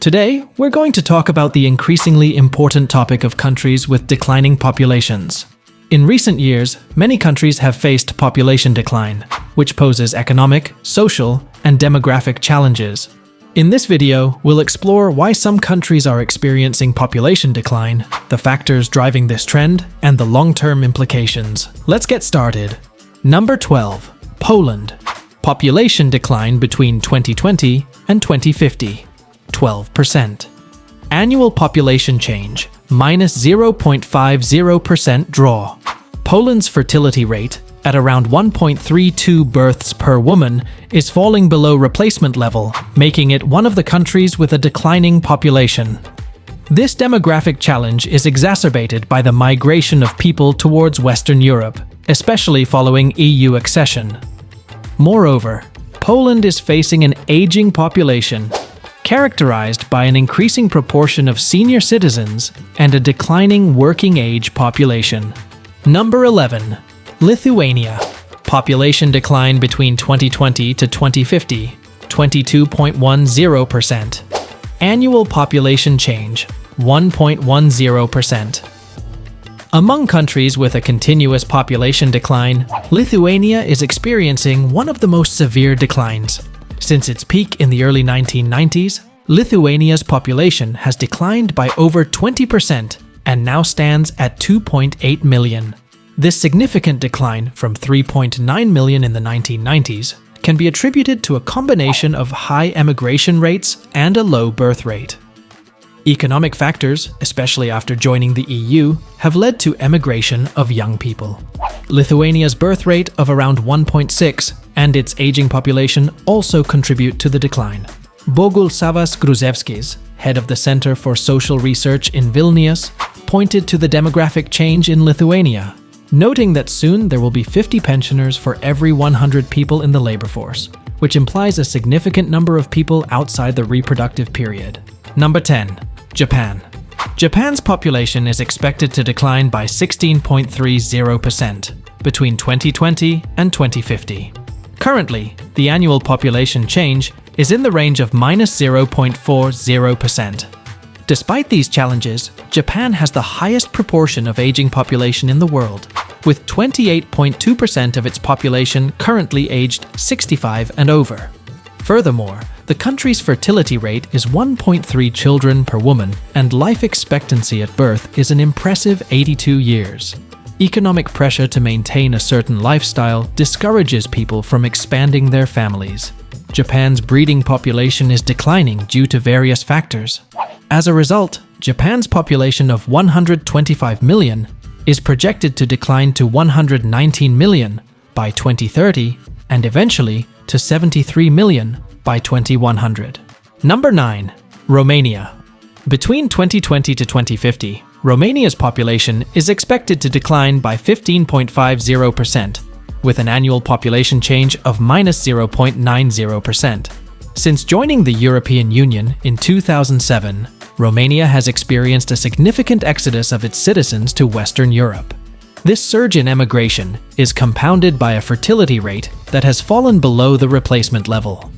Today, we're going to talk about the increasingly important topic of countries with declining populations. In recent years, many countries have faced population decline, which poses economic, social, and demographic challenges. In this video, we'll explore why some countries are experiencing population decline, the factors driving this trend, and the long-term implications. Let's get started. Number 12. Poland. Population decline between 2020 and 2050. 12%. Annual population change, minus 0.50% draw. Poland's fertility rate, at around 1.32 births per woman, is falling below replacement level, making it one of the countries with a declining population. This demographic challenge is exacerbated by the migration of people towards Western Europe, especially following EU accession. Moreover, Poland is facing an aging population, characterized by an increasing proportion of senior citizens and a declining working-age population. Number 11. Lithuania. Population decline between 2020 to 2050, 22.10%. Annual population change, 1.10%. Among countries with a continuous population decline, Lithuania is experiencing one of the most severe declines. Since its peak in the early 1990s, Lithuania's population has declined by over 20% and now stands at 2.8 million. This significant decline from 3.9 million in the 1990s can be attributed to a combination of high emigration rates and a low birth rate. Economic factors, especially after joining the EU, have led to emigration of young people. Lithuania's birth rate of around 1.6 and its aging population also contribute to the decline. Boguslavas Gruzevskis, head of the Center for Social Research in Vilnius, pointed to the demographic change in Lithuania, noting that soon there will be 50 pensioners for every 100 people in the labor force, which implies a significant number of people outside the reproductive period. Number 10. Japan. Japan's population is expected to decline by 16.30% between 2020 and 2050. Currently, the annual population change is in the range of minus 0.40%. Despite these challenges, Japan has the highest proportion of aging population in the world, with 28.2% of its population currently aged 65 and over. Furthermore, the country's fertility rate is 1.3 children per woman, and life expectancy at birth is an impressive 82 years. Economic pressure to maintain a certain lifestyle discourages people from expanding their families. Japan's breeding population is declining due to various factors. As a result, Japan's population of 125 million is projected to decline to 119 million by 2030 and eventually to 73 million by 2100. Number 9. Romania. Between 2020 to 2050, Romania's population is expected to decline by 15.50%, with an annual population change of minus 0.90%. Since joining the European Union in 2007, Romania has experienced a significant exodus of its citizens to Western Europe. This surge in emigration is compounded by a fertility rate that has fallen below the replacement level.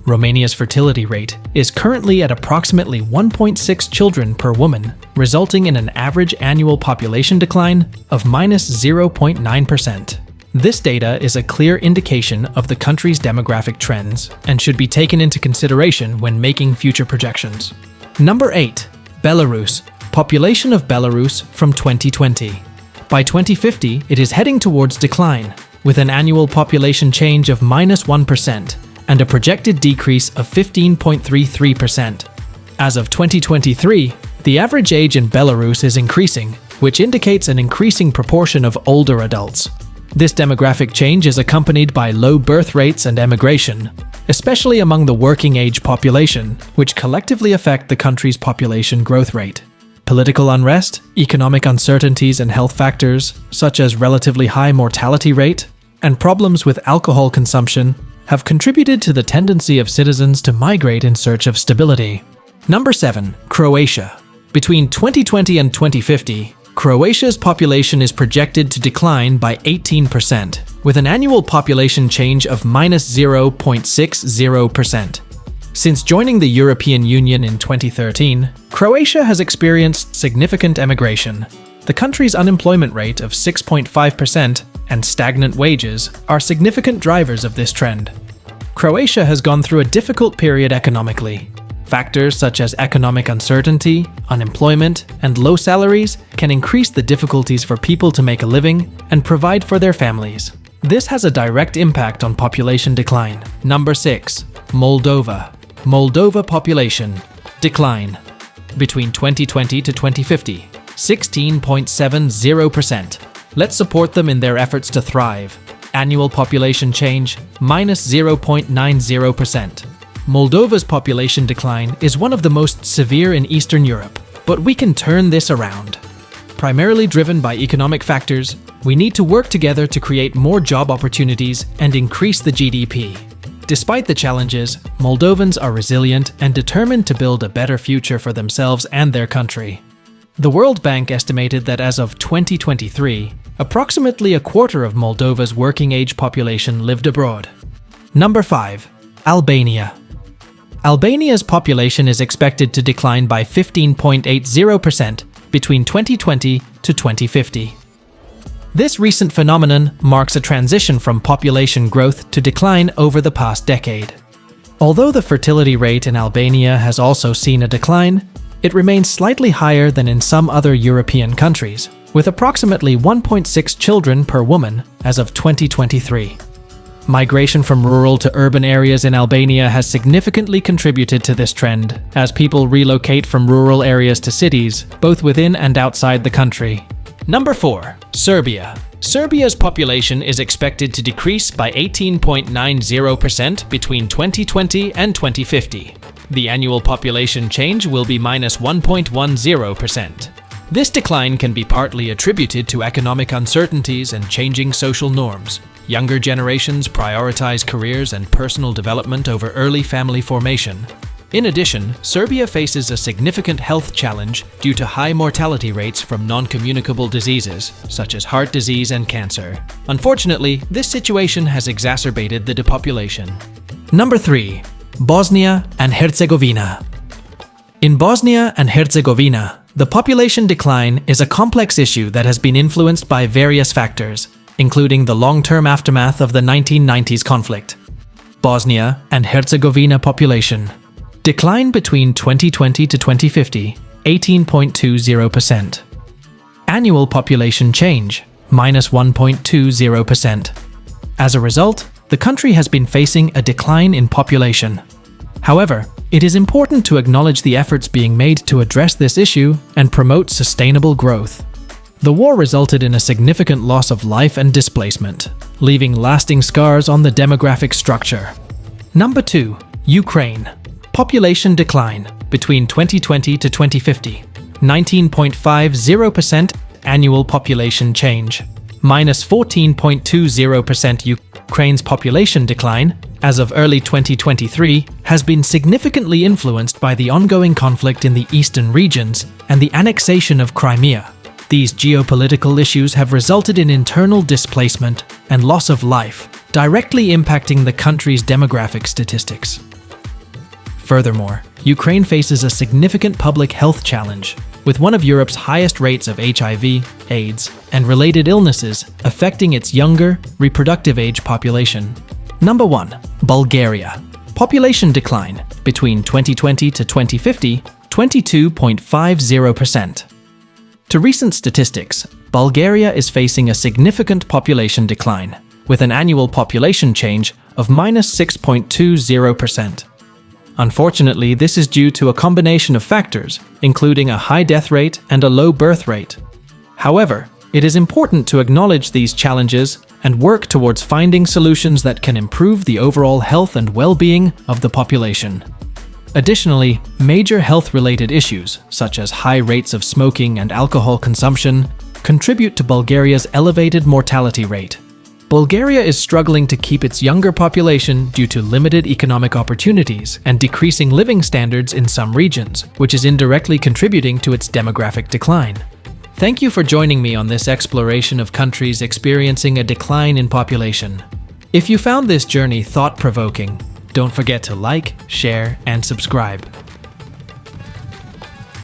Romania's fertility rate is currently at approximately 1.6 children per woman, resulting in an average annual population decline of minus 0.9%. This data is a clear indication of the country's demographic trends and should be taken into consideration when making future projections. Number 8. Belarus. Population of Belarus from 2020. By 2050, it is heading towards decline, with an annual population change of minus 1% and a projected decrease of 15.33%. As of 2023, the average age in Belarus is increasing, which indicates an increasing proportion of older adults. This demographic change is accompanied by low birth rates and emigration, especially among the working-age population, which collectively affect the country's population growth rate. Political unrest, economic uncertainties, and health factors, such as relatively high mortality rate and problems with alcohol consumption, have contributed to the tendency of citizens to migrate in search of stability. Number 7. Croatia. Between 2020 and 2050, Croatia's population is projected to decline by 18%, with an annual population change of minus 0.60%. Since joining the European Union in 2013, Croatia has experienced significant emigration. The country's unemployment rate of 6.5% and stagnant wages are significant drivers of this trend. Croatia has gone through a difficult period economically. Factors such as economic uncertainty, unemployment, and low salaries can increase the difficulties for people to make a living and provide for their families. This has a direct impact on population decline. Number 6. Moldova. Moldova population decline. Between 2020 to 2050, 16.70%. Let's support them in their efforts to thrive. Annual population change, minus 0.90%. Moldova's population decline is one of the most severe in Eastern Europe, but we can turn this around. Primarily driven by economic factors, we need to work together to create more job opportunities and increase the GDP. Despite the challenges, Moldovans are resilient and determined to build a better future for themselves and their country. The World Bank estimated that as of 2023, approximately a quarter of Moldova's working-age population lived abroad. Number 5. Albania. Albania's population is expected to decline by 15.80% between 2020 to 2050. This recent phenomenon marks a transition from population growth to decline over the past decade. Although the fertility rate in Albania has also seen a decline, it remains slightly higher than in some other European countries, with approximately 1.6 children per woman as of 2023. Migration from rural to urban areas in Albania has significantly contributed to this trend, as people relocate from rural areas to cities, both within and outside the country. Number 4. Serbia. Serbia's population is expected to decrease by 18.90% between 2020 and 2050. The annual population change will be minus 1.10%. This decline can be partly attributed to economic uncertainties and changing social norms. Younger generations prioritize careers and personal development over early family formation. In addition, Serbia faces a significant health challenge due to high mortality rates from non-communicable diseases, such as heart disease and cancer. Unfortunately, this situation has exacerbated the depopulation. Number 3. Bosnia and Herzegovina. In Bosnia and Herzegovina, the population decline is a complex issue that has been influenced by various factors, including the long-term aftermath of the 1990s conflict. Bosnia and Herzegovina population decline between 2020 to 2050, 18.20%. Annual population change, minus 1.20%. As a result, the country has been facing a decline in population. However, it is important to acknowledge the efforts being made to address this issue and promote sustainable growth. The war resulted in a significant loss of life and displacement, leaving lasting scars on the demographic structure. Number 2. Ukraine. Population decline between 2020 to 2050, 19.50%. Annual population change, minus 14.20%. Ukraine's population decline, as of early 2023, has been significantly influenced by the ongoing conflict in the eastern regions and the annexation of Crimea. These geopolitical issues have resulted in internal displacement and loss of life, directly impacting the country's demographic statistics. Furthermore, Ukraine faces a significant public health challenge, with one of Europe's highest rates of HIV, AIDS, and related illnesses affecting its younger, reproductive age population. Number 1. Bulgaria. Population decline between 2020 to 2050, 22.50%. To recent statistics, Bulgaria is facing a significant population decline, with an annual population change of minus 6.20%. Unfortunately, this is due to a combination of factors, including a high death rate and a low birth rate. However, it is important to acknowledge these challenges and work towards finding solutions that can improve the overall health and well-being of the population. Additionally, major health-related issues, such as high rates of smoking and alcohol consumption, contribute to Bulgaria's elevated mortality rate. Bulgaria is struggling to keep its younger population due to limited economic opportunities and decreasing living standards in some regions, which is indirectly contributing to its demographic decline. Thank you for joining me on this exploration of countries experiencing a decline in population. If you found this journey thought-provoking, Don't forget to like, share, and subscribe.